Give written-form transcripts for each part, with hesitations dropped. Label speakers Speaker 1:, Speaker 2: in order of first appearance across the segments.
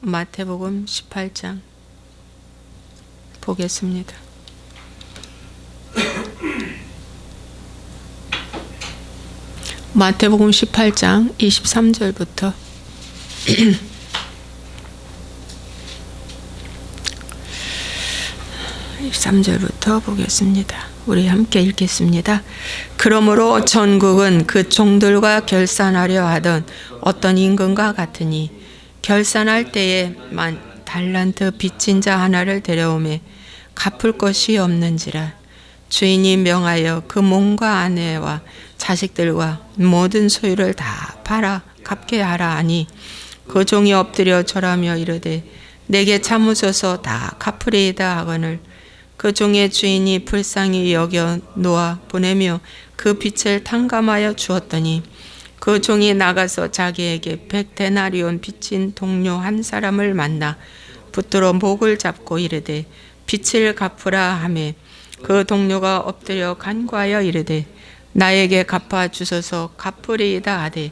Speaker 1: 마태복음 18장 보겠습니다. 마태복음 18장 23절부터 23절부터 보겠습니다. 우리 함께 읽겠습니다. 그러므로 전국은 그 종들과 결산하려 하던 어떤 임금과 같으니 결산할 때에만 달란트 빚진 자 하나를 데려오매 갚을 것이 없는지라. 주인이 명하여 그 몸과 아내와 자식들과 모든 소유를 다 팔아 갚게 하라 하니 그 종이 엎드려 절하며 이르되 내게 참으소서 다 갚으리이다 하거늘 그 종의 주인이 불쌍히 여겨 놓아 보내며 그 빚을 탕감하여 주었더니 그 종이 나가서 자기에게 100데나리온 빚진 동료 한 사람을 만나 붙들어 목을 잡고 이르되 빚을 갚으라 하매 그 동료가 엎드려 간구하여 이르되 나에게 갚아 주소서 갚으리이다 하되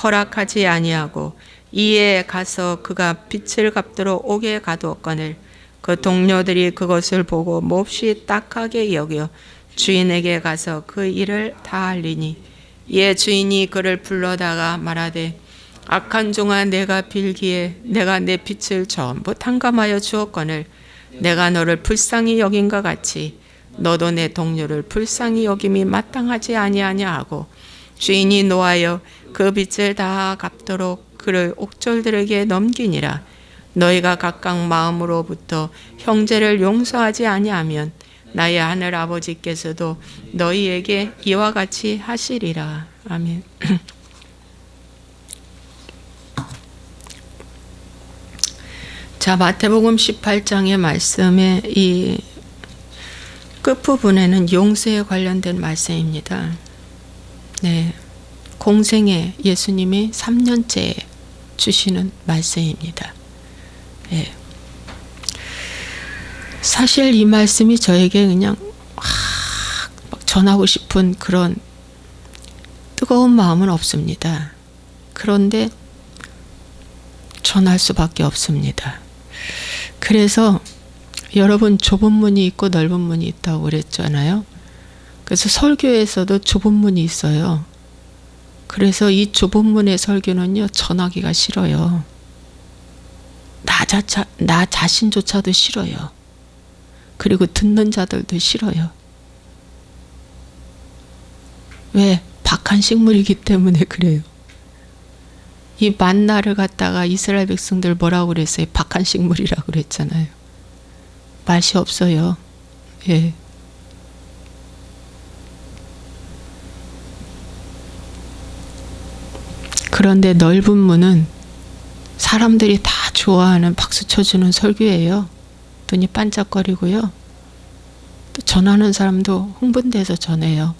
Speaker 1: 허락하지 아니하고 이에 가서 그가 빚을 갚도록 오게 가두었거늘 그 동료들이 그것을 보고 몹시 딱하게 여겨 주인에게 가서 그 일을 다 알리니 이에 주인이 그를 불러다가 말하되 악한 종아 내가 빌기에 내가 내 빚을 전부 탕감하여 주었거늘 내가 너를 불쌍히 여긴과 같이 너도 내 동료를 불쌍히 여김이 마땅하지 아니하냐 하고 주인이 노하여 그 빚을 다 갚도록 그를 옥졸들에게 넘기니라. 너희가 각각 마음으로부터 형제를 용서하지 아니하면 나의 하늘 아버지께서도 너희에게 이와 같이 하시리라. 아멘. 자, 마태복음 18장의 말씀의 이 끝부분에는 용서에 관련된 말씀입니다. 네, 공생에 예수님이 3년째 주시는 말씀입니다. 네. 사실 이 말씀이 저에게 그냥 막 전하고 싶은 그런 뜨거운 마음은 없습니다. 그런데 전할 수밖에 없습니다. 그래서 여러분 좁은 문이 있고 넓은 문이 있다고 그랬잖아요. 그래서 설교에서도 좁은 문이 있어요. 그래서 이 좁은 문의 설교는요 전하기가 싫어요. 나 자신조차도 싫어요. 그리고 듣는 자들도 싫어요. 왜? 박한 식물이기 때문에 그래요. 이 만나를 갖다가 이스라엘 백성들 뭐라고 그랬어요? 박한 식물이라고 그랬잖아요. 맛이 없어요. 예. 그런데 넓은 문은 사람들이 다 좋아하는 박수 쳐주는 설교예요. 눈이 반짝거리고요. 또 전하는 사람도 흥분돼서 전해요.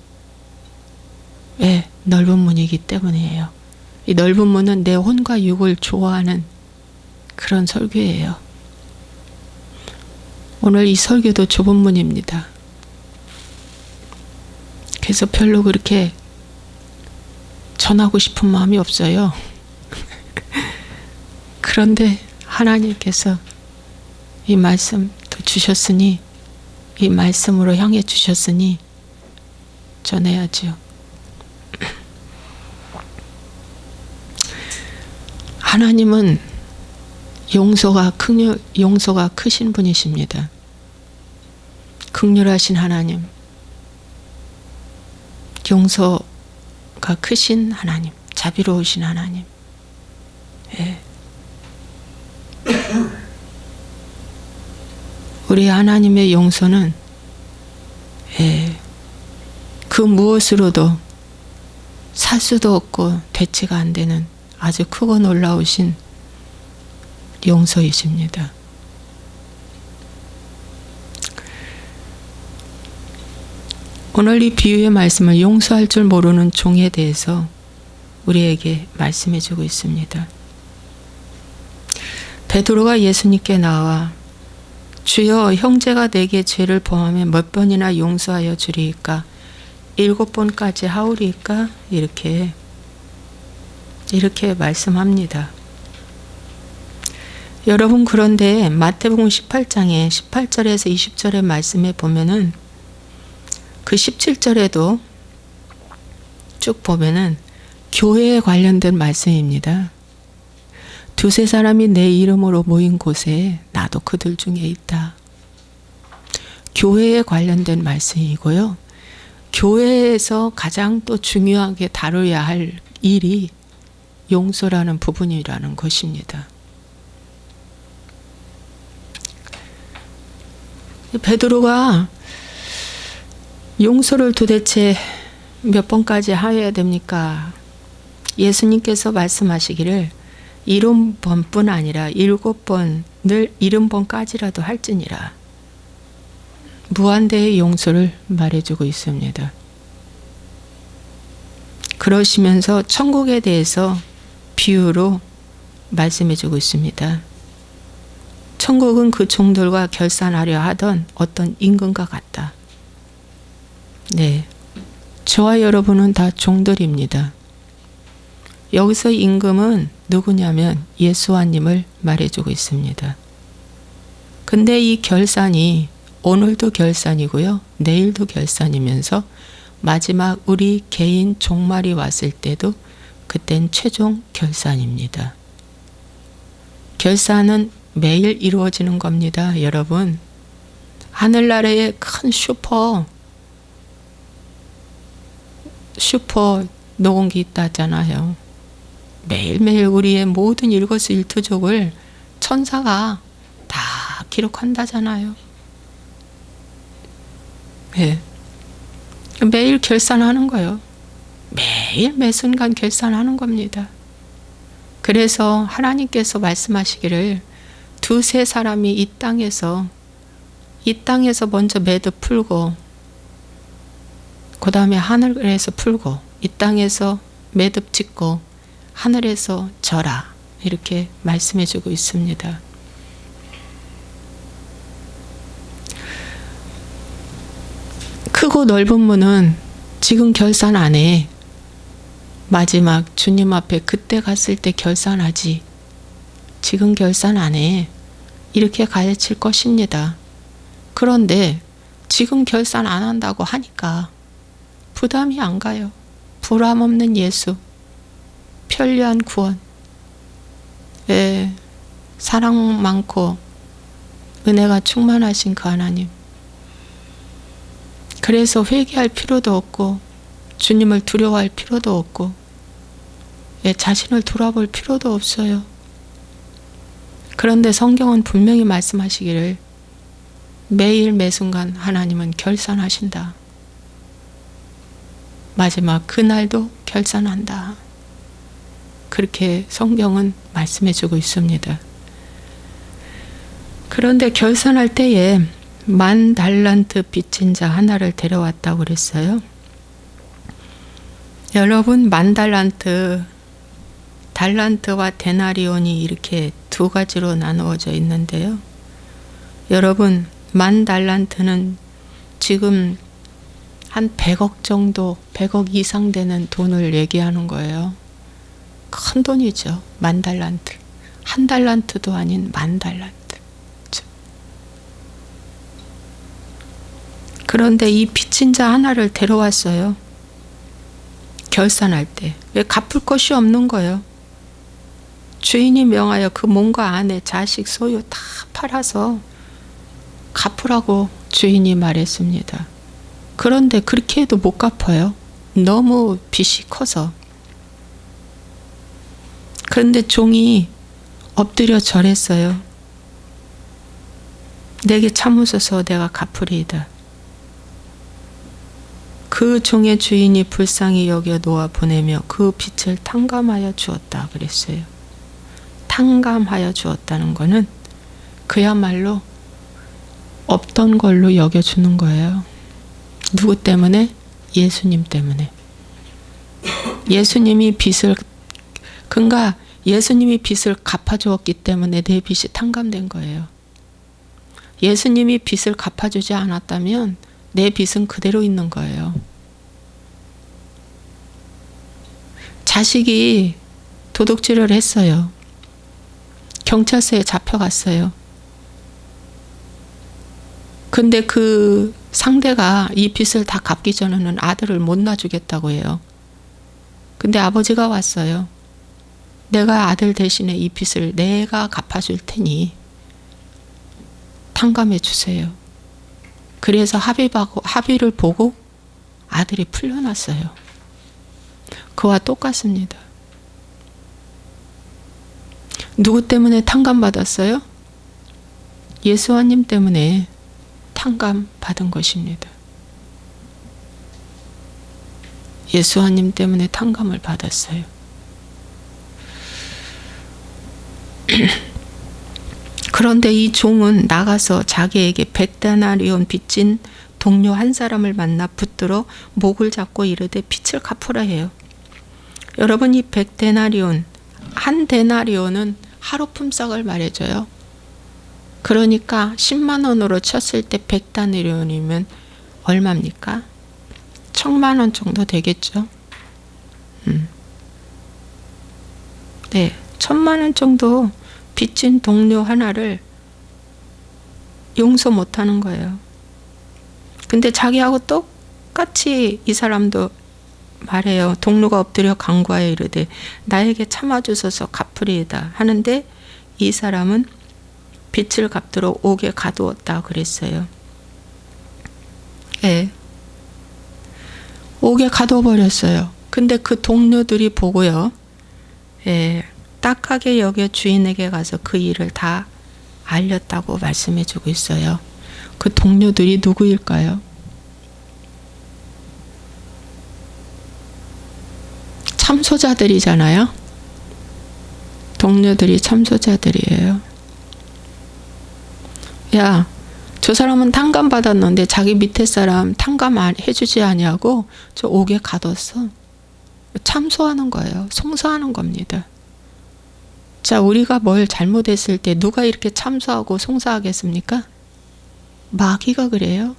Speaker 1: 왜? 넓은 문이기 때문이에요. 이 넓은 문은 내 혼과 육을 좋아하는 그런 설교예요. 오늘 이 설교도 좁은 문입니다. 그래서 별로 그렇게 전하고 싶은 마음이 없어요. 그런데 하나님께서 이 말씀 주셨으니 이 말씀으로 향해 주셨으니 전해야죠. 하나님은 용서가 크신 분이십니다. 긍휼하신 하나님, 용서가 크신 하나님, 자비로우신 하나님. 예. 우리 하나님의 용서는 그 무엇으로도 살 수도 없고 대체가 안 되는 아주 크고 놀라우신 용서이십니다. 오늘 이 비유의 말씀은 용서할 줄 모르는 종에 대해서 우리에게 말씀해 주고 있습니다. 베드로가 예수님께 나와 주여 형제가 내게 죄를 범하면 몇 번이나 용서하여 주리이까? 7번까지 하오리이까? 이렇게 말씀합니다. 여러분, 그런데 마태복음 18장에 18절에서 20절의 말씀에 보면은 그 17절에도 쭉 보면은 교회에 관련된 말씀입니다. 두세 사람이 내 이름으로 모인 곳에 나도 그들 중에 있다. 교회에 관련된 말씀이고요. 교회에서 가장 또 중요하게 다뤄야 할 일이 용서라는 부분이라는 것입니다. 베드로가 용서를 도대체 몇 번까지 하여야 됩니까? 예수님께서 말씀하시기를 70번뿐 아니라 7번을 70번까지라도 할지니라. 무한대의 용서를 말해주고 있습니다. 그러시면서 천국에 대해서 비유로 말씀해주고 있습니다. 천국은 그 종들과 결산하려 하던 어떤 임금과 같다. 네, 저와 여러분은 다 종들입니다. 여기서 임금은 누구냐면 예수와님을 말해주고 있습니다. 근데 이 결산이 오늘도 결산이고요, 내일도 결산이면서 마지막 우리 개인 종말이 왔을 때도 그땐 최종 결산입니다. 결산은 매일 이루어지는 겁니다, 여러분. 하늘나라에 큰 슈퍼 녹음기 있다잖아요. 매일매일 우리의 모든 일거수일투족을 천사가 다 기록한다잖아요. 네. 매일 결산하는 거예요. 매일 매 순간 결산하는 겁니다. 그래서 하나님께서 말씀하시기를 두세 사람이 이 땅에서 먼저 매듭 풀고, 그 다음에 하늘에서 풀고, 이 땅에서 매듭 짓고 하늘에서 져라, 이렇게 말씀해 주고 있습니다. 크고 넓은 문은 지금 결산 안 해. 마지막 주님 앞에 그때 갔을 때 결산하지. 지금 결산 안 해. 이렇게 가르칠 것입니다. 그런데 지금 결산 안 한다고 하니까 부담이 안 가요. 부담 없는 예수, 편리한 구원, 사랑 많고 은혜가 충만하신 그 하나님. 그래서 회개할 필요도 없고 주님을 두려워할 필요도 없고 자신을 돌아볼 필요도 없어요. 그런데 성경은 분명히 말씀하시기를 매일 매순간 하나님은 결산하신다. 마지막 그날도 결산한다. 그렇게 성경은 말씀해주고 있습니다. 그런데 결산할 때에 10,000달란트 빚진 자 하나를 데려왔다고 그랬어요. 여러분, 10,000달란트, 달란트와 데나리온이 이렇게 두 가지로 나누어져 있는데요. 여러분, 10,000달란트는 지금 한 100억 정도, 100억 이상 되는 돈을 얘기하는 거예요. 큰 돈이죠. 10,000달란트. 한 달란트도 아닌 10,000달란트. 그런데 이 빚진 자 하나를 데려왔어요. 결산할 때. 왜 갚을 것이 없는 거예요. 주인이 명하여 그 몸과 아내, 자식, 소유 다 팔아서 갚으라고 주인이 말했습니다. 그런데 그렇게 해도 못 갚아요. 너무 빚이 커서. 그런데 종이 엎드려 절했어요. 내게 참으소서, 내가 갚으리이다. 그 종의 주인이 불쌍히 여겨 놓아 보내며 그 빚을 탕감하여 주었다 그랬어요. 탕감하여 주었다는 거는 그야말로 없던 걸로 여겨주는 거예요. 누구 때문에? 예수님 때문에. 예수님이 빚을 갚아주었기 때문에 내 빚이 탕감된 거예요. 예수님이 빚을 갚아주지 않았다면 내 빚은 그대로 있는 거예요. 자식이 도둑질을 했어요. 경찰서에 잡혀갔어요. 근데 그 상대가 이 빚을 다 갚기 전에는 아들을 못 놔주겠다고 해요. 근데 아버지가 왔어요. 내가 아들 대신에 이 빚을 내가 갚아줄 테니 탕감해 주세요. 그래서 합의를 보고 아들이 풀려났어요. 그와 똑같습니다. 누구 때문에 탕감받았어요? 예수님 때문에 탕감받은 것입니다. 예수님 때문에 탕감을 받았어요. 그런데 이 종은 나가서 자기에게 100데나리온 빚진 동료 한 사람을 만나 붙들어 목을 잡고 이르되 빚을 갚으라 해요. 여러분, 이 100데나리온, 한 데나리온은 하루 품삯을 말해줘요. 그러니까 10만 원으로 쳤을 때 100데나리온이면 얼마입니까? 1000만 원 정도 되겠죠. 네, 1000만 원 정도 빚진 동료 하나를 용서 못하는 거예요. 근데 자기하고 똑같이 이 사람도 말해요. 동료가 엎드려 간구하여 이르되 나에게 참아주소서 갚으리이다 하는데 이 사람은 빚을 갚도록 옥에 가두었다 그랬어요. 예. 옥에 가둬버렸어요. 근데 그 동료들이 보고요. 예. 딱하게 여겨 주인에게 가서 그 일을 다 알렸다고 말씀해 주고 있어요. 그 동료들이 누구일까요? 참소자들이잖아요. 동료들이 참소자들이에요. 야, 저 사람은 탕감 받았는데 자기 밑에 사람 탕감 해주지 아니하고 저 옥에 가뒀어. 참소하는 거예요. 송사하는 겁니다. 자, 우리가 뭘 잘못했을 때 누가 이렇게 참소하고 송사하겠습니까? 마귀가 그래요.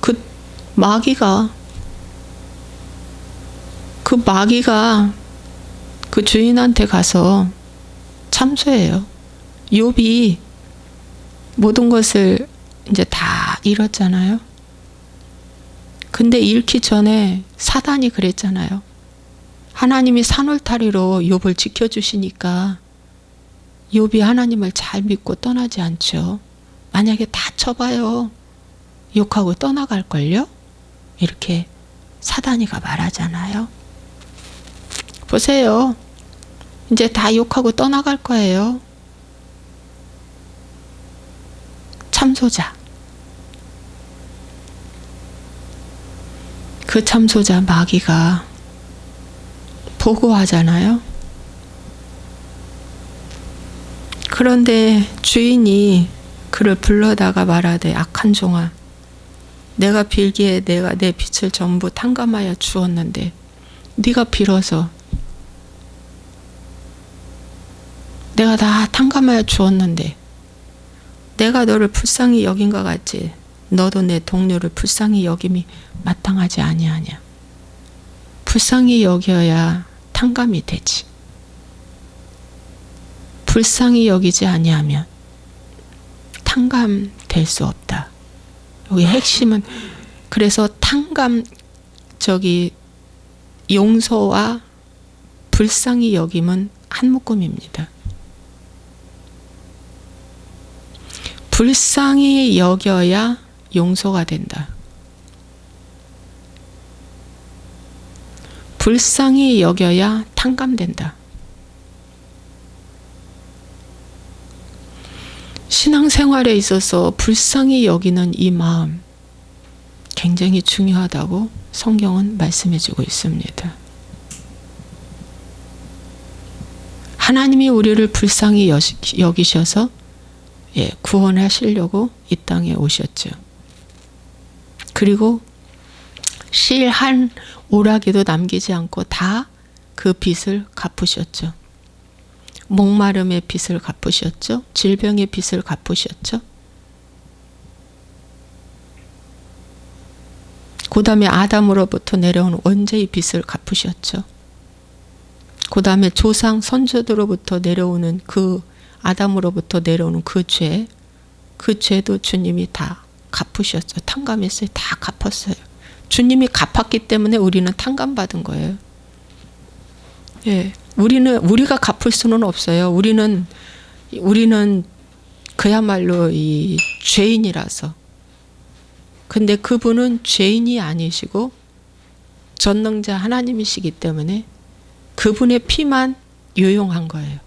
Speaker 1: 그 마귀가 그 주인한테 가서 참소해요. 욥이 모든 것을 이제 다 잃었잖아요. 근데 잃기 전에 사단이 그랬잖아요. 하나님이 산울타리로 욥을 지켜주시니까 욥이 하나님을 잘 믿고 떠나지 않죠. 만약에 다 쳐봐요. 욕하고 떠나갈걸요? 이렇게 사단이가 말하잖아요. 보세요. 이제 다 욕하고 떠나갈 거예요. 참소자. 그 참소자 마귀가 보고하잖아요. 그런데 주인이 그를 불러다가 말하되 악한 종아, 내가 빌기에 내가 내 빚을 전부 탕감하여 주었는데 네가 빌어서 내가 다 탕감하여 주었는데 내가 너를 불쌍히 여긴 것 같지? 너도 내 동료를 불쌍히 여김이 마땅하지 아니하냐. 불쌍히 여겨야 탕감이 되지. 불쌍히 여기지 아니하면 탕감될 수 없다. 여기 핵심은 그래서 용서와 불쌍히 여김은 한 묶음입니다. 불쌍히 여겨야 용서가 된다. 불쌍히 여겨야 탕감된다. 신앙생활에 있어서 불쌍히 여기는 이 마음 굉장히 중요하다고 성경은 말씀해주고 있습니다. 하나님이 우리를 불쌍히 여기셔서 구원하시려고 이 땅에 오셨죠. 그리고 실 한 오라기도 남기지 않고 다 그 빚을 갚으셨죠. 목마름의 빚을 갚으셨죠. 질병의 빚을 갚으셨죠. 그 다음에 아담으로부터 내려온 원죄의 빚을 갚으셨죠. 그 다음에 조상 선조들로부터 내려오는 그 아담으로부터 내려오는 그 죄도 주님이 다 갚으셨어요. 탕감했어요. 다 갚았어요. 주님이 갚았기 때문에 우리는 탕감받은 거예요. 예, 우리가 갚을 수는 없어요. 우리는 그야말로 이 죄인이라서. 근데 그분은 죄인이 아니시고 전능자 하나님이시기 때문에 그분의 피만 유용한 거예요.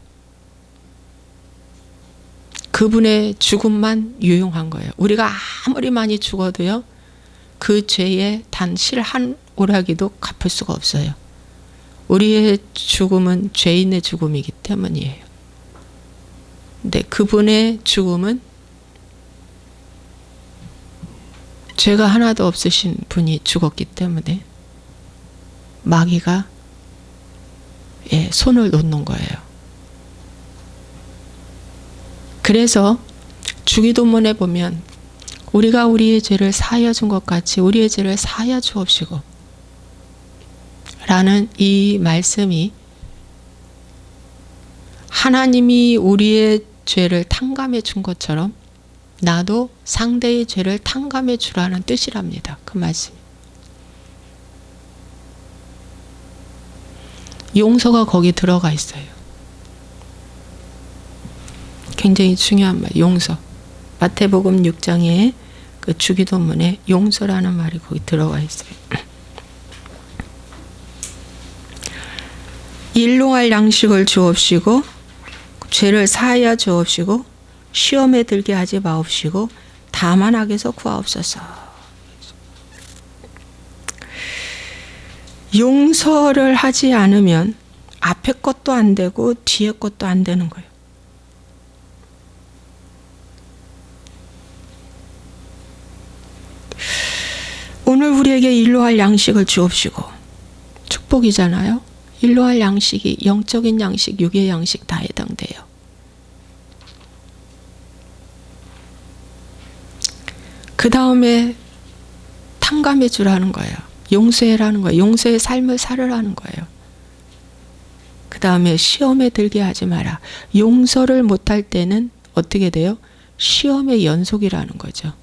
Speaker 1: 그분의 죽음만 유용한 거예요. 우리가 아무리 많이 죽어도요, 그 죄에 단 실 한 오라기도 갚을 수가 없어요. 우리의 죽음은 죄인의 죽음이기 때문이에요. 근데 그분의 죽음은 죄가 하나도 없으신 분이 죽었기 때문에 마귀가 손을 놓는 거예요. 그래서 주기도문에 보면 우리가 우리의 죄를 사하여 준 것 같이 우리의 죄를 사하여 주옵시고 라는 이 말씀이 하나님이 우리의 죄를 탕감해 준 것처럼 나도 상대의 죄를 탕감해 주라는 뜻이랍니다. 그 말씀이. 용서가 거기 들어가 있어요. 굉장히 중요한 말, 용서. 마태복음 6장에 그 주기도문에 용서라는 말이 거기 들어가 있어요. 일용할 양식을 주옵시고 죄를 사하여 주옵시고 시험에 들게 하지 마옵시고 다만 악에서 구하옵소서. 용서를 하지 않으면 앞에 것도 안 되고 뒤에 것도 안 되는 거예요. 오늘 우리에게 일용할 양식을 주옵시고 축복이잖아요. 일용할 양식이 영적인 양식, 육의 양식 다 해당돼요. 그 다음에 탕감해 주라는 거예요. 용서해라는 거예요. 용서의 삶을 살으라는 거예요. 그 다음에 시험에 들게 하지 마라. 용서를 못할 때는 어떻게 돼요? 시험의 연속이라는 거죠.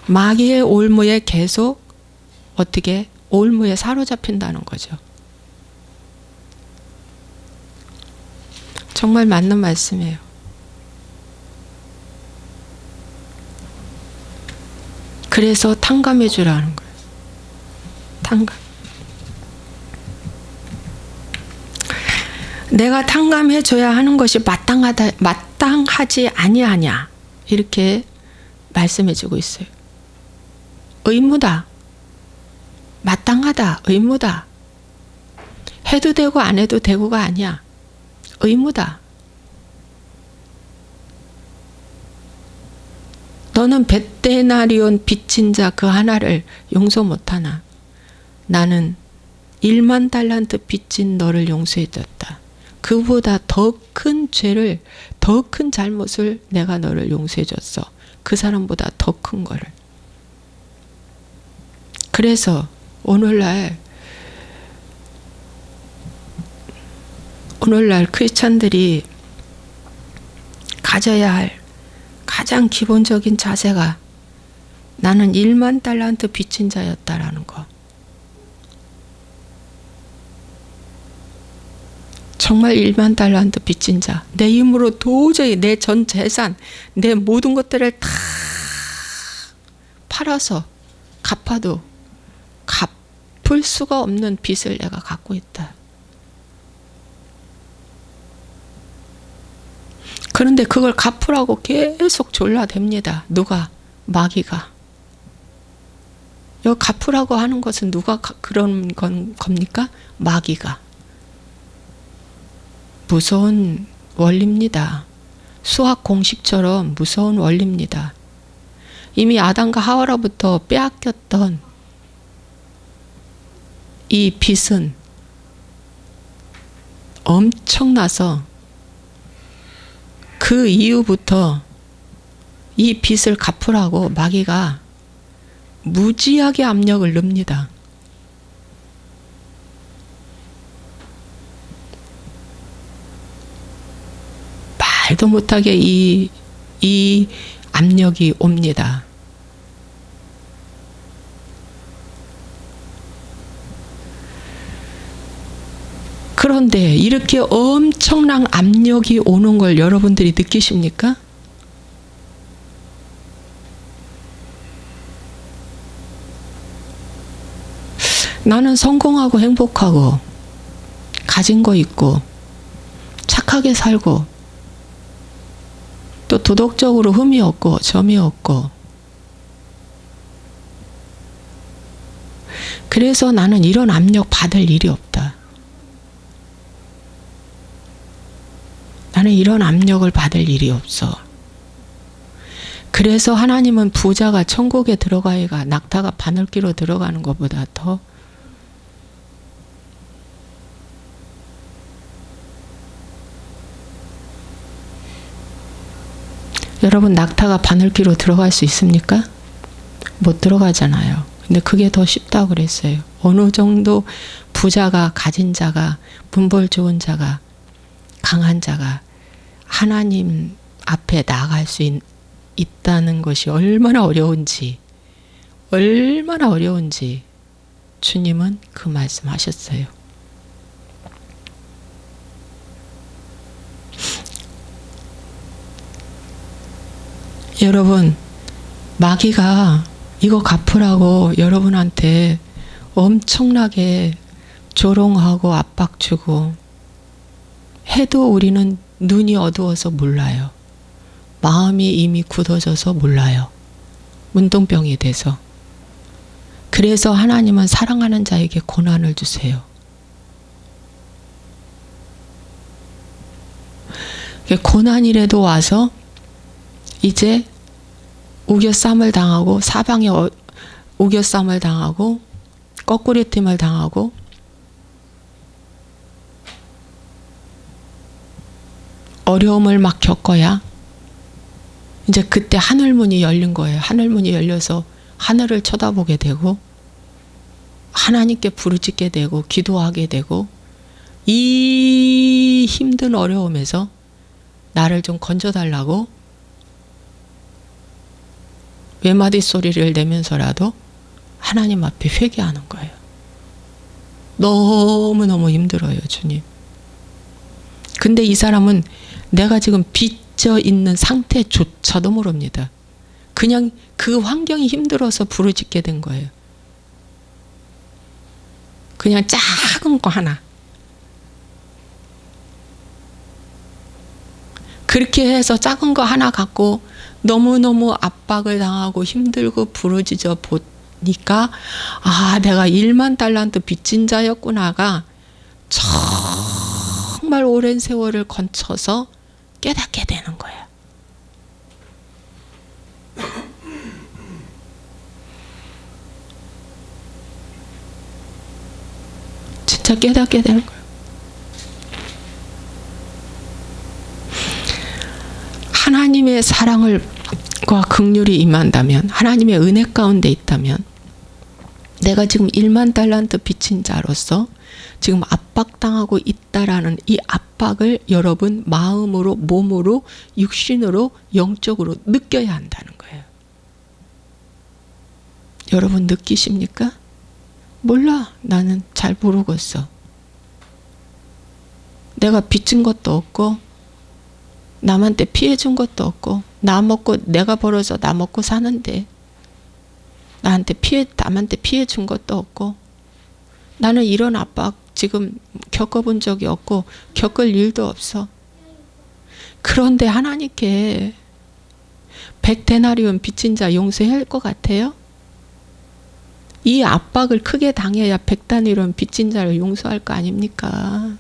Speaker 1: 마귀의 올무에 계속 어떻게 올무에 사로잡힌다는 거죠. 정말 맞는 말씀이에요. 그래서 탕감해 주라는 거예요. 탕감. 내가 탕감해 줘야 하는 것이 마땅하지 아니하냐 이렇게 말씀해 주고 있어요. 의무다. 마땅하다. 의무다. 해도 되고 안 해도 되고가 아니야. 의무다. 너는 벳데나리온 빚진 자 그 하나를 용서 못하나 나는 1만 달란트 빚진 너를 용서해줬다. 그보다 더 큰 죄를, 더 큰 잘못을 내가 너를 용서해줬어. 그 사람보다 더 큰 거를. 그래서 오늘날 크리스찬들이 가져야 할 가장 기본적인 자세가 나는 1만 달란트 빚진 자였다라는 거. 정말 1만 달란트 빚진 자. 내 힘으로 도저히 내 전 재산, 내 모든 것들을 다 팔아서 갚아도 갚을 수가 없는 빚을 내가 갖고 있다. 그런데 그걸 갚으라고 계속 졸라댑니다. 누가? 마귀가. 여기 갚으라고 하는 것은 누가 그런 겁니까? 마귀가. 무서운 원리입니다. 수학 공식처럼 무서운 원리입니다. 이미 아담과 하와로부터 빼앗겼던 이 빚은 엄청나서 그 이후부터 이 빚을 갚으라고 마귀가 무지하게 압력을 넣습니다. 말도 못하게 이 압력이 옵니다. 그런데 이렇게 엄청난 압력이 오는 걸 여러분들이 느끼십니까? 나는 성공하고 행복하고 가진 거 있고 착하게 살고 또 도덕적으로 흠이 없고 점이 없고 그래서 나는 이런 압력 받을 일이 없다. 나는 이런 압력을 받을 일이 없어. 그래서 하나님은 부자가 천국에 들어가기가 낙타가 바늘기로 들어가는 것보다 더 여러분 낙타가 바늘기로 들어갈 수 있습니까? 못 들어가잖아요. 근데 그게 더 쉽다고 그랬어요. 어느 정도 부자가 가진 자가 분벌 좋은 자가 강한 자가 하나님 앞에 나아갈 수 있다는 것이 얼마나 어려운지 주님은 그 말씀하셨어요. 여러분 마귀가 이거 갚으라고 여러분한테 엄청나게 조롱하고 압박 주고 해도 우리는 눈이 어두워서 몰라요. 마음이 이미 굳어져서 몰라요. 문둥병이 돼서. 그래서 하나님은 사랑하는 자에게 고난을 주세요. 고난이라도 와서 이제 우겨쌈을 당하고 사방에 우겨쌈을 당하고 거꾸리팀을 당하고 어려움을 막 겪어야 이제 그때 하늘문이 열린 거예요. 하늘문이 열려서 하늘을 쳐다보게 되고 하나님께 부르짖게 되고 기도하게 되고 이 힘든 어려움에서 나를 좀 건져달라고 외마디 소리를 내면서라도 하나님 앞에 회개하는 거예요. 너무너무 힘들어요, 주님. 근데 이 사람은 내가 지금 빚져 있는 상태조차도 모릅니다. 그냥 그 환경이 힘들어서 부르짖게 된 거예요. 그냥 작은 거 하나. 그렇게 해서 작은 거 하나 갖고 너무너무 압박을 당하고 힘들고 부르짖어 보니까 아, 내가 1만 달란트 빚진 자였구나가 정말 오랜 세월을 거쳐서 깨닫게 되는 거예요. 진짜 깨닫게 되는 거예요. 하나님의 사랑과 긍휼이 임한다면, 하나님의 은혜 가운데 있다면, 내가 지금 1만 달란트 빚진 자로서 지금 압박당하고 있다라는 이 압박을 여러분 마음으로, 몸으로, 육신으로, 영적으로 느껴야 한다는 거예요. 여러분 느끼십니까? 몰라. 나는 잘 모르겠어. 내가 빚진 것도 없고 남한테 피해 준 것도 없고 나 먹고 내가 벌어서 나 먹고 사는데 남한테 피해 준 것도 없고 나는 이런 압박 지금 겪어본 적이 없고 겪을 일도 없어. 그런데 하나님께 100데나리온 빚진 자 용서할 것 같아요? 이 압박을 크게 당해야 100데나리온 빚진 자를 용서할 거 아닙니까?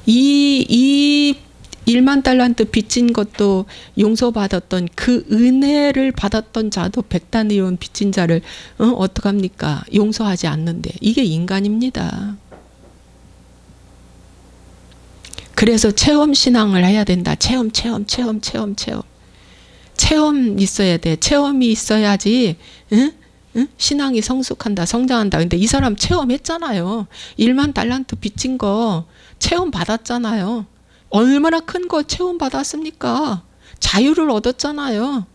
Speaker 1: 이 1만 달란트 빚진 것도 용서받았던 그 은혜를 받았던 자도 100데나리온 빚진 자를 어떡합니까? 용서하지 않는데 이게 인간입니다. 그래서 체험 신앙을 해야 된다. 체험 있어야 돼. 체험이 있어야지 신앙이 성숙한다, 성장한다. 근데 이 사람 체험했잖아요. 1만 달란트 빚진 거 체험 받았잖아요. 얼마나 큰 거 체험 받았습니까? 자유를 얻었잖아요.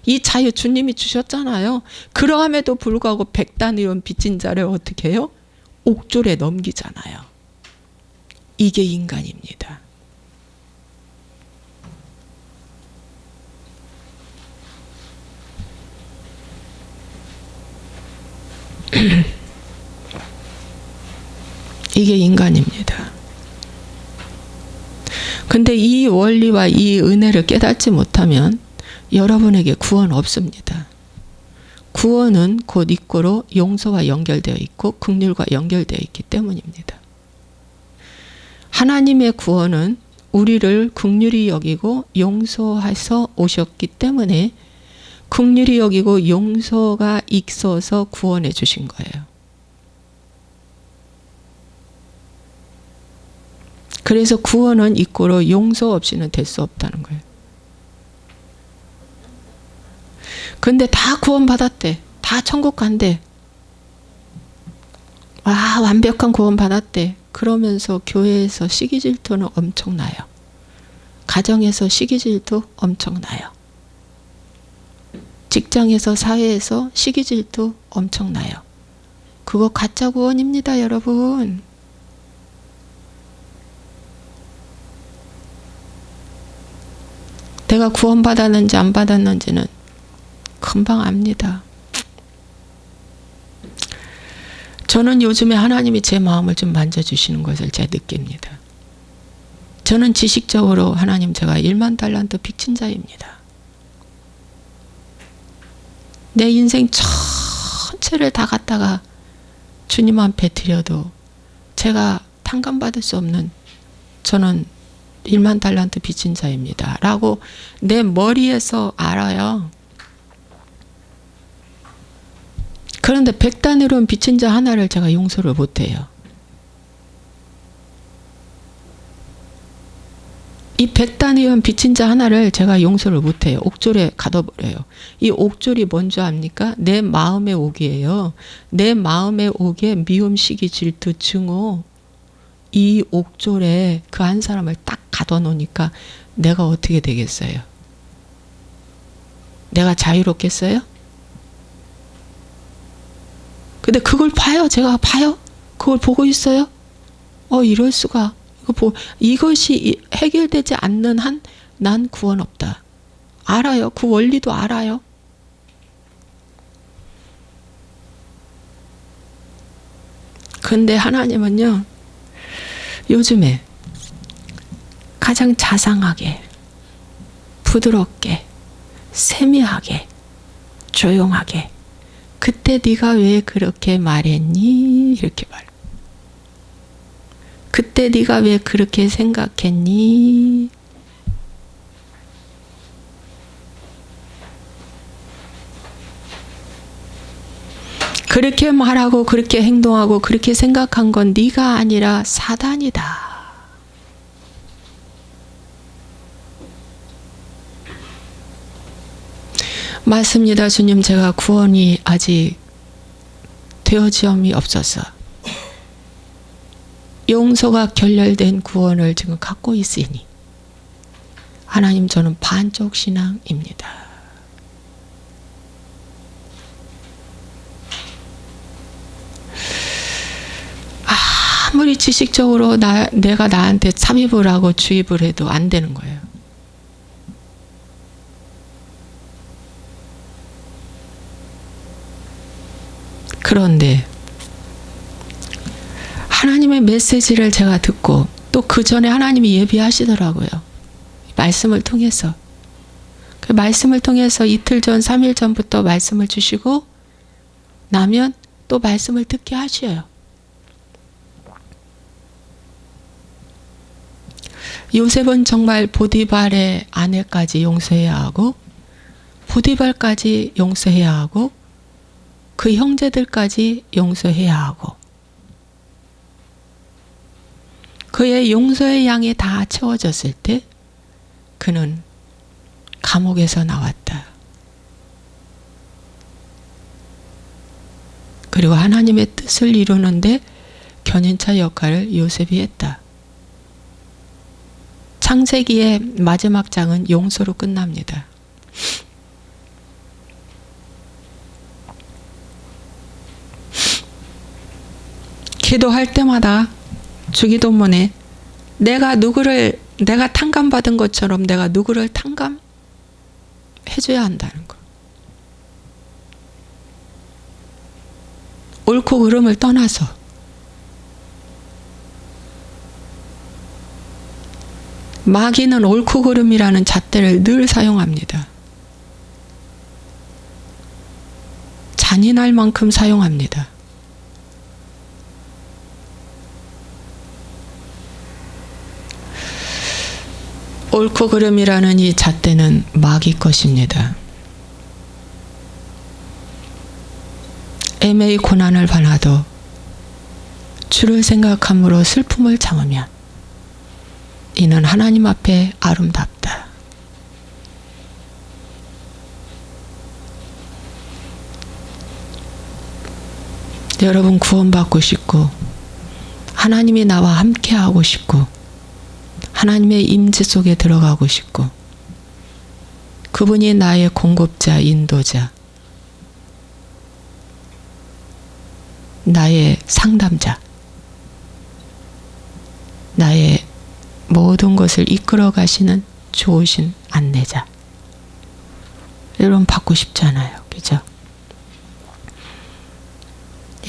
Speaker 1: 이 자유 주님이 주셨잖아요. 그러함에도 불구하고 백단위론 빚진 자를 어떻게 해요? 옥졸에 넘기잖아요. 이게 인간입니다. 이게 인간입니다. 근데 이 원리와 이 은혜를 깨닫지 못하면 여러분에게 구원 없습니다. 구원은 곧 이꼬로 용서와 연결되어 있고 긍휼과 연결되어 있기 때문입니다. 하나님의 구원은 우리를 긍휼히 여기고 용서해서 오셨기 때문에 긍휼히 여기고 용서가 있어서 구원해 주신 거예요. 그래서 구원은 이꼬로 용서 없이는 될 수 없다는 거예요. 근데 다 구원받았대. 다 천국 간대. 와, 완벽한 구원 받았대. 그러면서 교회에서 시기 질투는 엄청나요. 가정에서 시기 질투 엄청나요. 직장에서 사회에서 시기 질투 엄청나요. 그거 가짜 구원입니다, 여러분. 내가 구원받았는지 안 받았는지는 금방 압니다. 저는 요즘에 하나님이 제 마음을 좀 만져주시는 것을 제가 느낍니다. 저는 지식적으로 하나님 제가 1만 달란트 빚진 자입니다. 내 인생 전체를 다 갖다가 주님 앞에 드려도 제가 탕감받을 수 없는 저는 1만 달란트 빚진 자입니다. 라고 내 머리에서 알아요. 그런데 100단위로는 빚진 자 하나를 제가 용서를 못해요. 이 100단위로는 빚진 자 하나를 제가 용서를 못해요. 옥졸에 가둬버려요. 이 옥졸이 뭔지 압니까? 내 마음의 옥이에요. 내 마음의 옥에 미움, 시기, 질투, 증오, 이 옥졸에 그 한 사람을 딱 가둬놓으니까 내가 어떻게 되겠어요? 내가 자유롭겠어요? 근데 그걸 봐요. 제가 봐요. 그걸 보고 있어요. 이럴 수가. 이것이 해결되지 않는 한 난 구원 없다. 알아요. 그 원리도 알아요. 근데 하나님은요, 요즘에 가장 자상하게, 부드럽게, 세미하게, 조용하게, 그때 네가 왜 그렇게 말했니? 이렇게 말. 그때 네가 왜 그렇게 생각했니? 그렇게 말하고 그렇게 행동하고 그렇게 생각한 건 네가 아니라 사단이다. 맞습니다. 주님, 제가 구원이 아직 되어지엄이 없어서 용서가 결렬된 구원을 지금 갖고 있으니 하나님, 저는 반쪽 신앙입니다. 아무리 지식적으로 내가 나한테 삽입을 하고 주입을 해도 안 되는 거예요. 그런데 하나님의 메시지를 제가 듣고 또 그 전에 하나님이 예비하시더라고요. 말씀을 통해서. 그 말씀을 통해서 이틀 전, 3일 전부터 말씀을 주시고 나면 또 말씀을 듣게 하셔요. 요셉은 정말 보디발의 아내까지 용서해야 하고 보디발까지 용서해야 하고 그 형제들까지 용서해야 하고 그의 용서의 양이 다 채워졌을 때 그는 감옥에서 나왔다. 그리고 하나님의 뜻을 이루는데 견인차 역할을 요셉이 했다. 창세기의 마지막 장은 용서로 끝납니다. 기도할 때마다 주기도문에 내가 탕감받은 것처럼 내가 누구를 탕감해줘야 한다는 거. 옳고 그름을 떠나서 마귀는 옳고 그름이라는 잣대를 늘 사용합니다. 잔인할 만큼 사용합니다. 옳고 그름이라는 이 잣대는 마귀 것입니다. 애매히 고난을 받아도 주를 생각함으로 슬픔을 참으면 이는 하나님 앞에 아름답다. 여러분 구원받고 싶고 하나님이 나와 함께하고 싶고 하나님의 임재 속에 들어가고 싶고 그분이 나의 공급자, 인도자, 나의 상담자, 나의 모든 것을 이끌어 가시는 좋으신 안내자. 여러분 받고 싶잖아요. 그죠?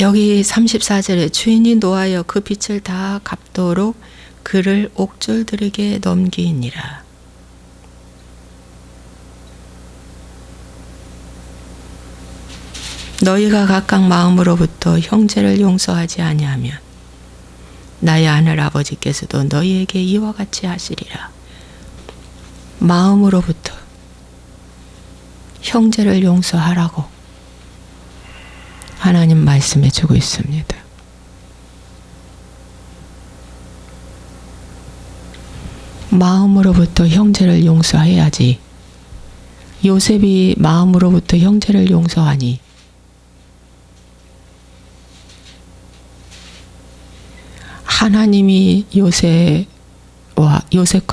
Speaker 1: 여기 34절에 주인이 노하여 그 빛을 다 갚도록 그를 옥졸들에게 넘기니라. 너희가 각각 마음으로부터 형제를 용서하지 아니하면 나의 하늘 아버지께서도 너희에게 이와 같이 하시리라. 마음으로부터 형제를 용서하라고 하나님 말씀해 주고 있습니다. 마음으로부터 형제를 용서해야지. 요셉이 마음으로부터 형제를 용서하니 하나님이 요셉과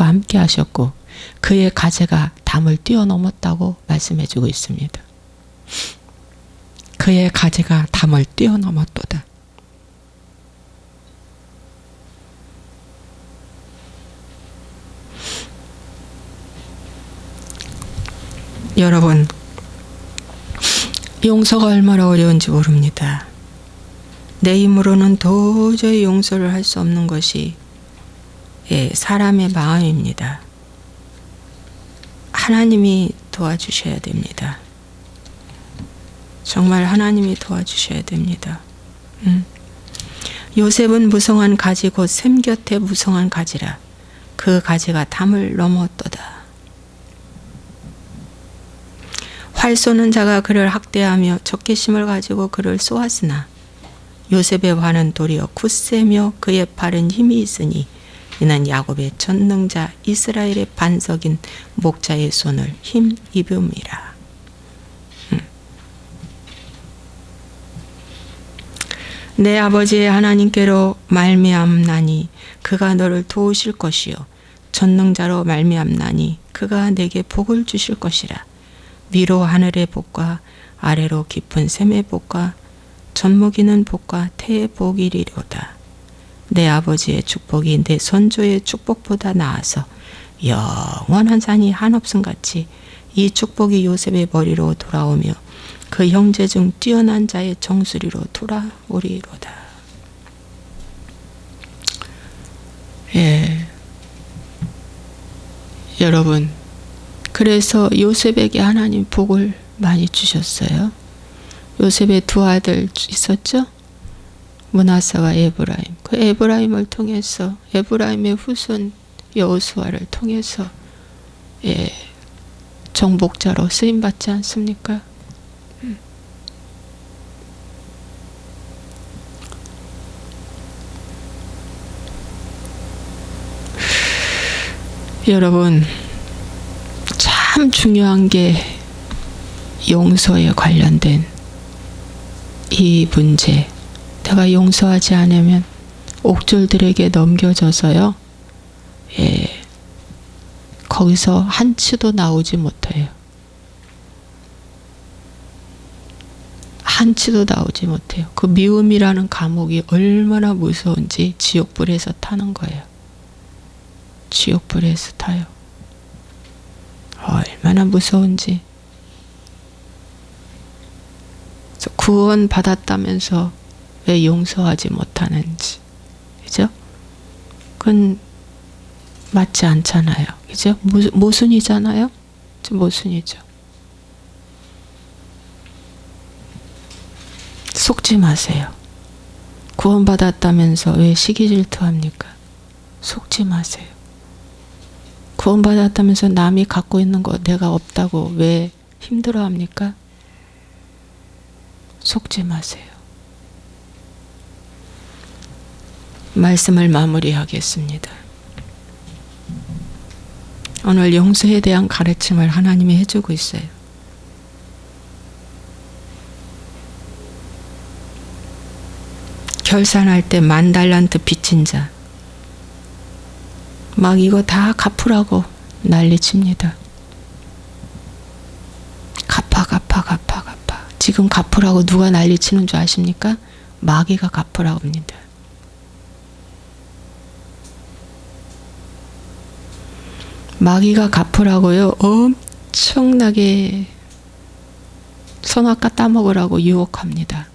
Speaker 1: 함께 하셨고 그의 가재가 담을 뛰어넘었다고 말씀해 주고 있습니다. 그의 가재가 담을 뛰어넘었도다. 여러분, 용서가 얼마나 어려운지 모릅니다. 내 힘으로는 도저히 용서를 할 수 없는 것이 사람의 마음입니다. 하나님이 도와주셔야 됩니다. 정말 하나님이 도와주셔야 됩니다. 요셉은 무성한 가지 곧 샘 곁에 무성한 가지라. 그 가지가 담을 넘었도다. 활 쏘는 자가 그를 학대하며 적개심을 가지고 그를 쏘았으나 요셉의 활은 도리어 굳세며 그의 팔은 힘이 있으니 이는 야곱의 전능자 이스라엘의 반석인 목자의 손을 힘입음이라. 내 아버지의 하나님께로 말미암나니 그가 너를 도우실 것이요 전능자로 말미암나니 그가 내게 복을 주실 것이라. 위로 하늘의 복과 아래로 깊은 샘의 복과 젖먹이는 복과 태의 복이리로다. 내 아버지의 축복이 내 선조의 축복보다 나아서 영원한 산이 한없음 같이 이 축복이 요셉의 머리로 돌아오며 그 형제 중 뛰어난 자의 정수리로 돌아오리로다. 여러분, 그래서 요셉에게 하나님 복을 많이 주셨어요. 요셉의 두 아들 있었죠? 므낫세와 에브라임. 그 에브라임을 통해서 에브라임의 후손 여호수아를 통해서 정복자로 쓰임 받지 않습니까? 여러분, 참 중요한 게 용서에 관련된 이 문제. 내가 용서하지 않으면 옥졸들에게 넘겨져서요. 거기서 한치도 나오지 못해요. 한치도 나오지 못해요. 그 미움이라는 감옥이 얼마나 무서운지 지옥불에서 타는 거예요. 지옥불에서 타요. 얼마나 무서운지. 그래서 구원 받았다면서 왜 용서하지 못하는지. 그죠? 그건 맞지 않잖아요. 그죠? 모순이잖아요. 모순이죠. 속지 마세요. 구원 받았다면서 왜 시기 질투합니까? 속지 마세요. 구원 받았다면서 남이 갖고 있는 거 내가 없다고 왜 힘들어합니까? 속지 마세요. 말씀을 마무리하겠습니다. 오늘 용서에 대한 가르침을 하나님이 해주고 있어요. 결산할 때 10,000달란트 빚진 자, 막 이거 다 갚으라고 난리칩니다. 갚아. 지금 갚으라고 누가 난리치는 줄 아십니까? 마귀가 갚으라고 합니다. 마귀가 갚으라고요. 엄청나게 선악과 따먹으라고 유혹합니다.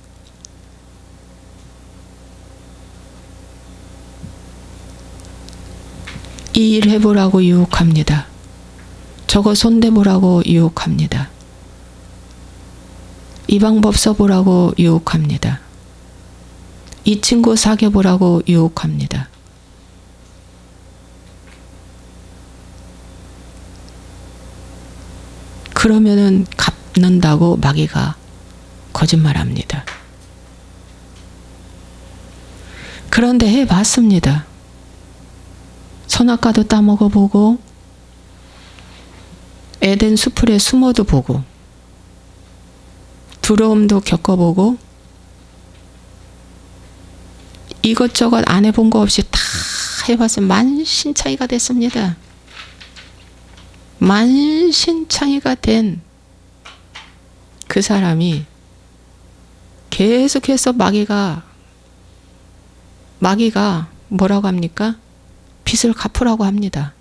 Speaker 1: 이 일 해보라고 유혹합니다. 저거 손대보라고 유혹합니다. 이 방법 써보라고 유혹합니다. 이 친구 사귀어보라고 유혹합니다. 그러면은 갚는다고 마귀가 거짓말합니다. 그런데 해봤습니다. 선악과도 따먹어보고 에덴 수풀에 숨어도 보고 두려움도 겪어보고 이것저것 안 해본 거 없이 다 해봤어요. 만신창이가 됐습니다. 만신창이가 된 그 사람이 계속해서 마귀가 뭐라고 합니까? 빚을 갚으라고 합니다.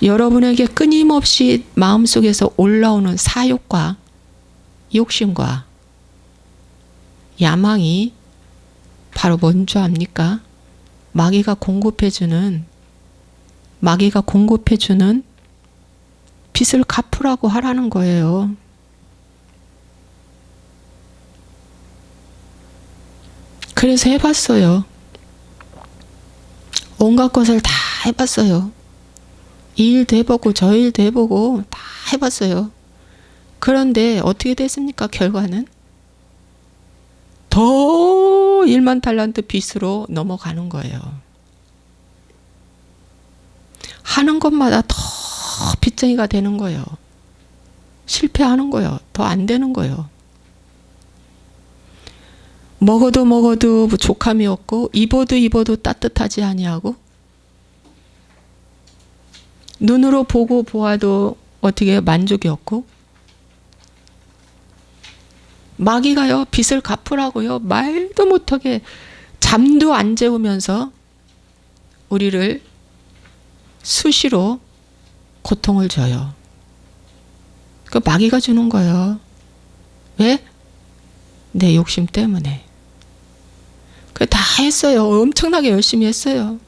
Speaker 1: 여러분에게 끊임없이 마음속에서 올라오는 사욕과 욕심과 야망이 바로 뭔지 압니까? 마귀가 공급해주는 빚을 갚으라고 하라는 거예요. 그래서 해봤어요. 온갖 것을 다 해봤어요. 이 일도 해보고 저 일도 해보고 다 해봤어요. 그런데 어떻게 됐습니까? 결과는 더 10,000달란트 빚으로 넘어가는 거예요. 하는 것마다 더 빚쟁이가 되는 거예요. 실패하는 거예요. 더 안 되는 거예요. 먹어도 족함이 없고 입어도 따뜻하지 아니하고 눈으로 보고 보아도 어떻게 만족이 없고 마귀가요 빚을 갚으라고요 말도 못하게 잠도 안 재우면서 우리를 수시로 고통을 줘요. 그 마귀가 주는 거예요. 왜? 내 욕심 때문에. 그 다 했어요. 엄청나게 열심히 했어요.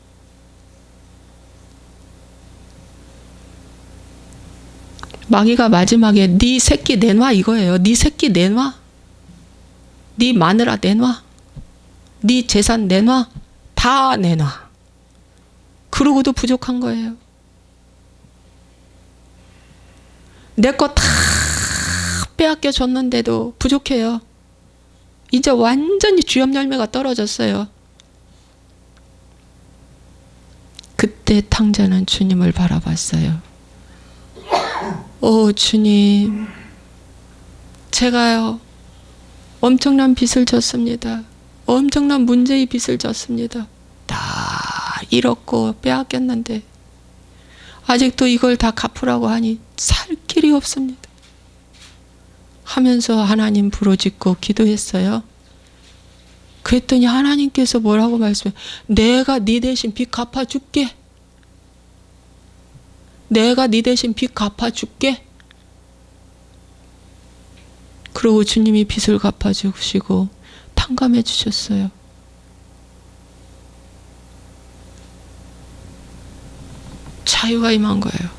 Speaker 1: 마귀가 마지막에 네 새끼 내놔 이거예요. 네 새끼 내놔. 네 마누라 내놔. 네 재산 내놔. 다 내놔. 그러고도 부족한 거예요. 내 거 다 빼앗겨 줬는데도 부족해요. 이제 완전히 주염 열매가 떨어졌어요. 그때 탕자는 주님을 바라봤어요. 오 주님, 제가요 엄청난 빚을 졌습니다. 엄청난 문제의 빚을 졌습니다. 잃었고 빼앗겼는데 아직도 이걸 다 갚으라고 하니 살 길이 없습니다. 하면서 하나님 부르짖고 기도했어요. 그랬더니 하나님께서 뭐라고 말씀해? 내가 네 대신 빚 갚아줄게. 내가 네 대신 빚 갚아줄게. 그러고 주님이 빚을 갚아주시고 탕감해 주셨어요. 자유가 임한 거예요.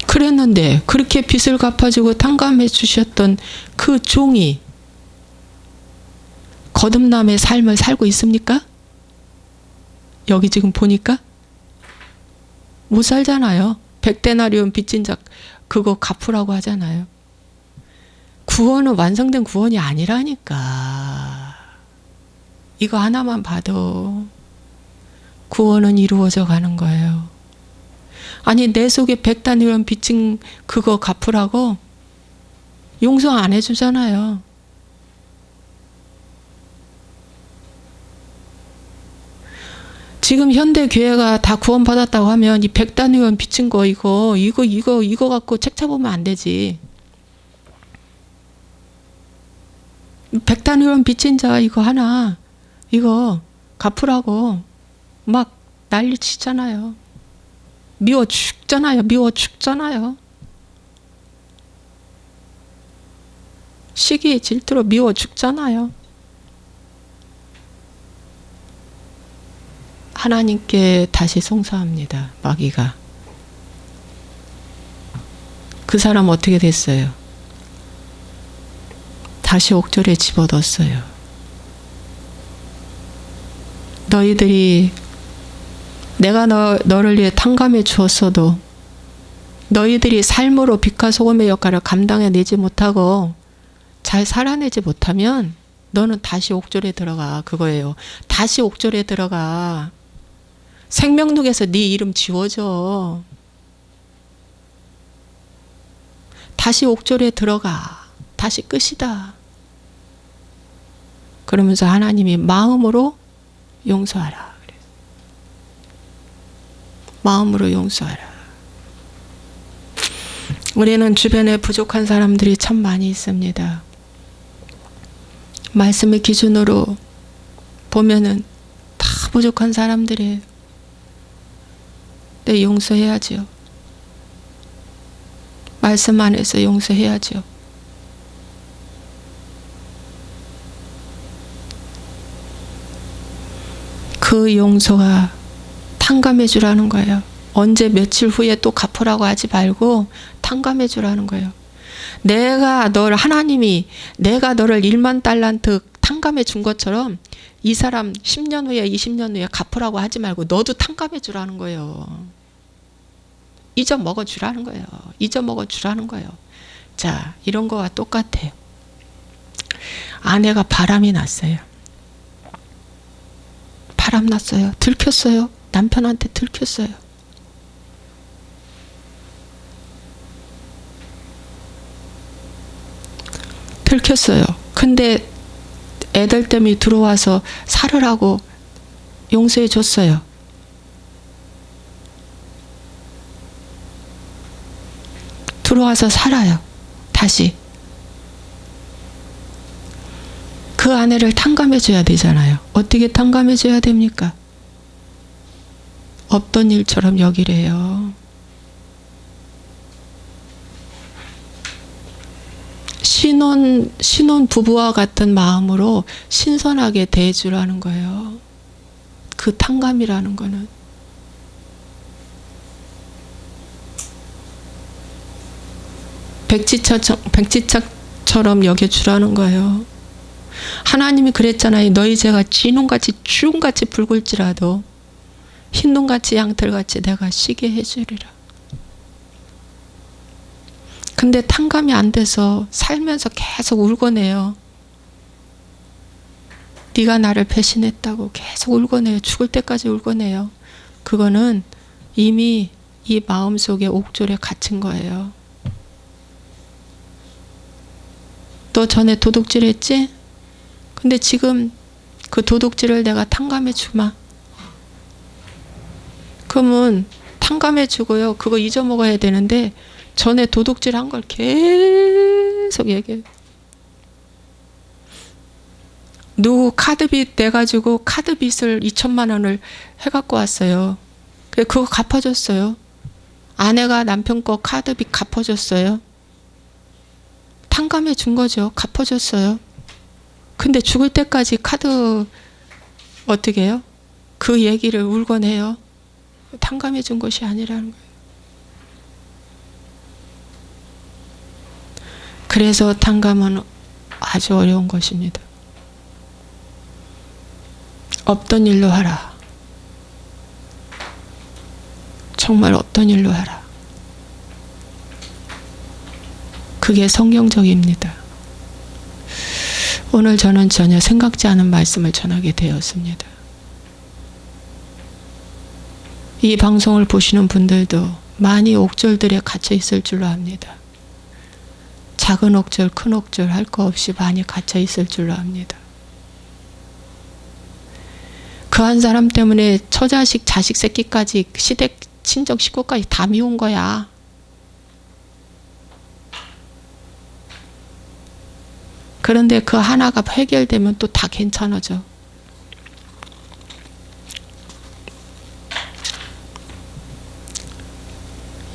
Speaker 1: 그랬는데 그렇게 빚을 갚아주고 탕감해 주셨던 그 종이 거듭남의 삶을 살고 있습니까? 여기 지금 보니까 못 살잖아요. 100데나리온 빚진 자 그거 갚으라고 하잖아요. 구원은 완성된 구원이 아니라니까. 이거 하나만 봐도 구원은 이루어져 가는 거예요. 아니 내 속에 100데나리온 빚진 그거 갚으라고 용서 안 해주잖아요. 지금 현대 교회가 다 구원받았다고 하면 이 100데나리온 빚진 거 이거 갖고 책 잡으면 안 되지. 100데나리온 빚진 자 이거 하나 이거 갚으라고 막 난리 치잖아요. 미워 죽잖아요. 시기 질투로 미워 죽잖아요. 하나님께 다시 송사합니다. 마귀가. 그 사람 어떻게 됐어요? 다시 옥졸에 집어넣었어요. 너희들이 내가 너를 위해 탕감해 주었어도 너희들이 삶으로 빛과 소금의 역할을 감당해내지 못하고 잘 살아내지 못하면 너는 다시 옥졸에 들어가. 그거예요. 다시 옥졸에 들어가. 생명록에서 네 이름 지워져. 다시 옥졸에 들어가. 다시 끝이다. 그러면서 하나님이 마음으로 용서하라. 마음으로 용서하라. 우리는 주변에 부족한 사람들이 참 많이 있습니다. 말씀의 기준으로 보면은 다 부족한 사람들이에요. 근데 용서해야죠. 말씀 안에서 용서해야죠. 그 용서가 탕감해 주라는 거예요. 언제 며칠 후에 또 갚으라고 하지 말고 탕감해 주라는 거예요. 하나님이 내가 너를 1만 달란트 탕감해 준 것처럼 이 사람 10년 후에 20년 후에 갚으라고 하지 말고 너도 탕감해 주라는 거예요. 잊어먹어 주라는 거예요. 잊어먹어 주라는 거예요. 자, 이런 거와 똑같아요. 아내가 바람이 났어요. 바람 났어요. 들켰어요. 남편한테 들켰어요. 들켰어요. 근데 애들 때문에 들어와서 살으라고 용서해 줬어요. 들어와서 살아요. 다시. 그 아내를 탕감해 줘야 되잖아요. 어떻게 탕감해 줘야 됩니까? 없던 일처럼 여기래요. 신혼 부부와 같은 마음으로 신선하게 대해주라는 거예요. 그 탕감이라는 거는. 백지처럼 여겨주라는 거예요. 하나님이 그랬잖아요. 너희 죄가 진홍같이 주홍같이 붉을지라도 흰눈같이 양털같이 내가 쉬게 해주리라. 근데 탕감이 안 돼서 살면서 계속 울고내요. 네가 나를 배신했다고 계속 울고내요. 죽을 때까지 울고내요. 그거는 이미 이 마음속에 옥졸에 갇힌 거예요. 너 전에 도둑질했지? 근데 지금 그 도둑질을 내가 탕감해 주마. 그러면 탕감해 주고요. 그거 잊어먹어야 되는데 전에 도둑질 한 걸 계속 얘기해요. 누구 카드빚 내가지고 카드빚을 2천만 원을 해갖고 왔어요. 그거 갚아줬어요. 아내가 남편 거 카드빚 갚아줬어요. 탕감해 준 거죠. 갚아줬어요. 근데 죽을 때까지 카드 어떻게 해요? 그 얘기를 울곤 해요. 탕감해 준 것이 아니라는 거예요. 그래서 탕감은 아주 어려운 것입니다. 없던 일로 하라. 정말 없던 일로 하라. 그게 성경적입니다. 오늘 저는 전혀 생각지 않은 말씀을 전하게 되었습니다. 이 방송을 보시는 분들도 많이 옥졸들에 갇혀 있을 줄로 압니다. 작은 옥졸, 큰 옥졸 할 거 없이 많이 갇혀 있을 줄로 압니다. 그 한 사람 때문에 처자식, 자식 새끼까지 시댁, 친정, 식구까지 다 미운 거야. 그런데 그 하나가 해결되면 또 다 괜찮아져.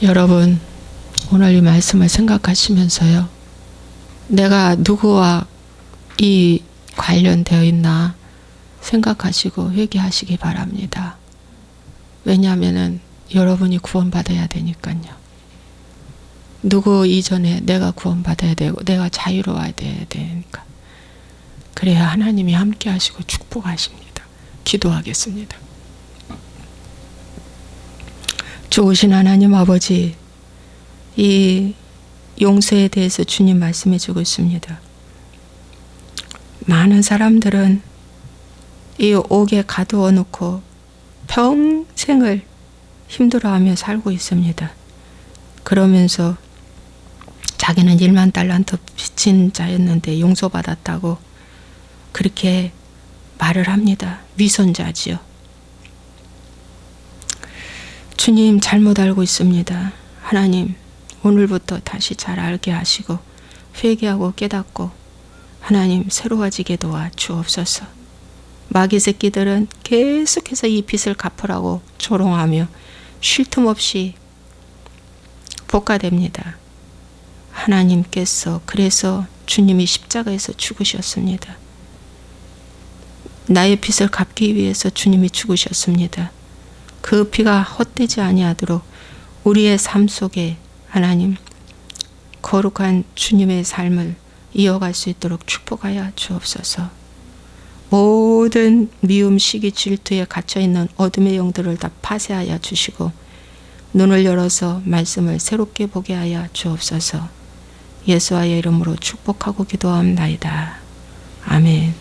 Speaker 1: 여러분, 오늘 이 말씀을 생각하시면서요. 내가 누구와 이 관련되어 있나 생각하시고 회개하시기 바랍니다. 왜냐하면 여러분이 구원받아야 되니까요. 누구 이전에 내가 구원받아야 되고 내가 자유로워야 되니까. 그래야 하나님이 함께 하시고 축복하십니다. 기도하겠습니다. 좋으신 하나님 아버지, 이 용서에 대해서 주님 말씀해 주고 있습니다. 많은 사람들은 이 옥에 가두어 놓고 평생을 힘들어하며 살고 있습니다. 그러면서 자기는 1만 달란트 빚진 자였는데 용서받았다고 그렇게 말을 합니다. 위선자지요. 주님, 잘못 알고 있습니다. 하나님, 오늘부터 다시 잘 알게 하시고 회개하고 깨닫고 하나님 새로워지게 도와 주옵소서. 마귀 새끼들은 계속해서 이 빚을 갚으라고 조롱하며 쉴 틈 없이 복가됩니다. 하나님께서 그래서 주님이 십자가에서 죽으셨습니다. 나의 빚을 갚기 위해서 주님이 죽으셨습니다. 그 피가 헛되지 아니하도록 우리의 삶 속에 하나님 거룩한 주님의 삶을 이어갈 수 있도록 축복하여 주옵소서. 모든 미움, 시기, 질투에 갇혀있는 어둠의 영들을 다 파쇄하여 주시고 눈을 열어서 말씀을 새롭게 보게 하여 주옵소서. 예수와의 이름으로 축복하고 기도합나이다. 아멘.